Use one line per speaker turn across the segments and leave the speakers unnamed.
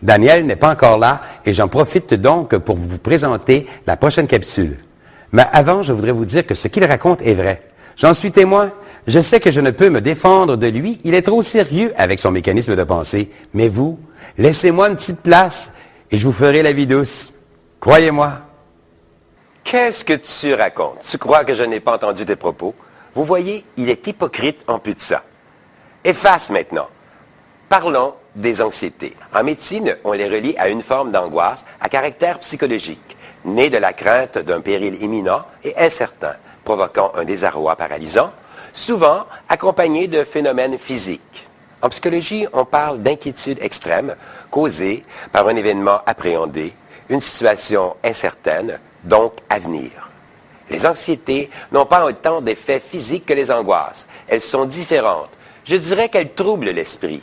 Daniel n'est pas encore là et j'en profite donc pour vous présenter la prochaine capsule. Mais avant, je voudrais vous dire que ce qu'il raconte est vrai. J'en suis témoin. Je sais que je ne peux me défendre de lui. Il est trop sérieux avec son mécanisme de pensée. Mais vous, laissez-moi une petite place et je vous ferai la vie douce. Croyez-moi.
Qu'est-ce que tu racontes? Tu crois que je n'ai pas entendu tes propos? Vous voyez, il est hypocrite en plus de ça. Efface maintenant. Parlons des anxiétés. En médecine, on les relie à une forme d'angoisse à caractère psychologique, née de la crainte d'un péril imminent et incertain, provoquant un désarroi paralysant, souvent accompagné de phénomènes physiques. En psychologie, on parle d'inquiétude extrême causée par un événement appréhendé, une situation incertaine, donc à venir. Les anxiétés n'ont pas autant d'effets physiques que les angoisses. Elles sont différentes. Je dirais qu'elles troublent l'esprit.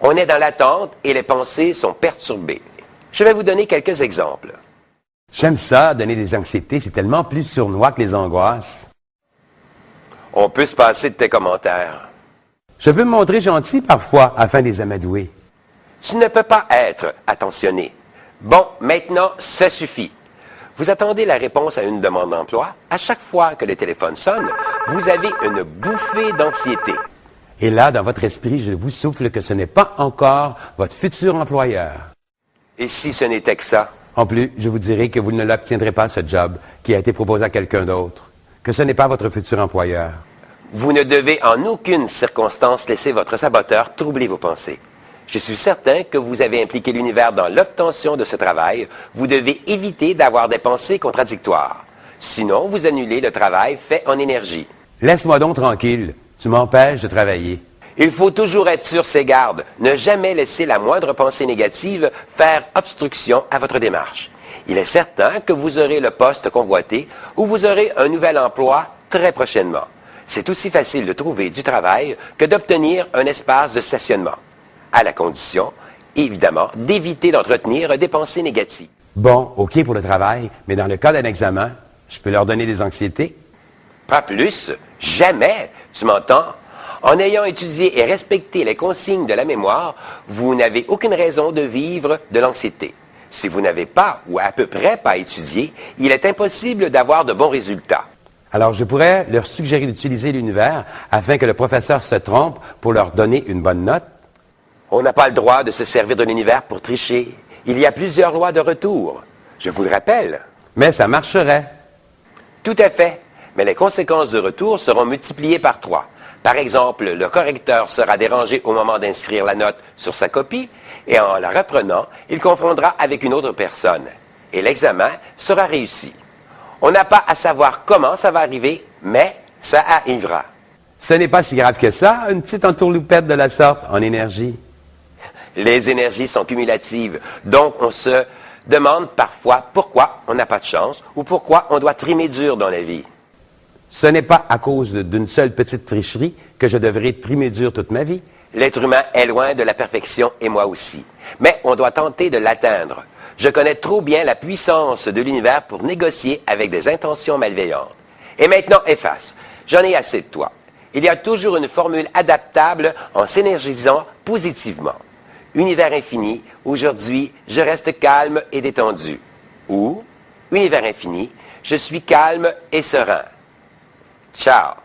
On est dans l'attente et les pensées sont perturbées. Je vais vous donner quelques exemples.
J'aime ça, donner des anxiétés, c'est tellement plus sournois que les angoisses.
On peut se passer de tes commentaires.
Je peux me montrer gentil parfois afin de les amadouer.
Tu ne peux pas être attentionné. Bon, maintenant, ça suffit. Vous attendez la réponse à une demande d'emploi. À chaque fois que le téléphone sonne, vous avez une bouffée d'anxiété.
Et là, dans votre esprit, je vous souffle que ce n'est pas encore votre futur employeur.
Et si ce n'était que ça?
En plus, je vous dirai que vous ne l'obtiendrez pas, ce job qui a été proposé à quelqu'un d'autre. Que ce n'est pas votre futur employeur.
Vous ne devez en aucune circonstance laisser votre saboteur troubler vos pensées. Je suis certain que vous avez impliqué l'univers dans l'obtention de ce travail. Vous devez éviter d'avoir des pensées contradictoires. Sinon, vous annulez le travail fait en énergie.
Laisse-moi donc tranquille. Tu m'empêches de travailler.
Il faut toujours être sur ses gardes. Ne jamais laisser la moindre pensée négative faire obstruction à votre démarche. Il est certain que vous aurez le poste convoité ou vous aurez un nouvel emploi très prochainement. C'est aussi facile de trouver du travail que d'obtenir un espace de stationnement, à la condition, évidemment, d'éviter d'entretenir des pensées négatives.
Bon, OK pour le travail, mais dans le cas d'un examen, je peux leur donner des anxiétés?
Pas plus, jamais, tu m'entends? En ayant étudié et respecté les consignes de la mémoire, vous n'avez aucune raison de vivre de l'anxiété. Si vous n'avez pas, ou à peu près pas étudié, il est impossible d'avoir de bons résultats.
Alors, je pourrais leur suggérer d'utiliser l'univers afin que le professeur se trompe pour leur donner une bonne note?
On n'a pas le droit de se servir de l'univers pour tricher. Il y a plusieurs lois de retour. Je vous le rappelle.
Mais ça marcherait.
Tout à fait. Mais les conséquences du retour seront multipliées par 3. Par exemple, le correcteur sera dérangé au moment d'inscrire la note sur sa copie et en la reprenant, il confondra avec une autre personne. Et l'examen sera réussi. On n'a pas à savoir comment ça va arriver, mais ça arrivera.
Ce n'est pas si grave que ça, une petite entourloupette de la sorte en énergie.
Les énergies sont cumulatives, donc on se demande parfois pourquoi on n'a pas de chance ou pourquoi on doit trimer dur dans la vie.
Ce n'est pas à cause d'une seule petite tricherie que je devrais trimer dur toute ma vie.
L'être humain est loin de la perfection et moi aussi. Mais on doit tenter de l'atteindre. Je connais trop bien la puissance de l'univers pour négocier avec des intentions malveillantes. Et maintenant, efface. J'en ai assez de toi. Il y a toujours une formule adaptable en s'énergisant positivement. Univers infini, aujourd'hui, je reste calme et détendu. Ou, univers infini, je suis calme et serein. Ciao.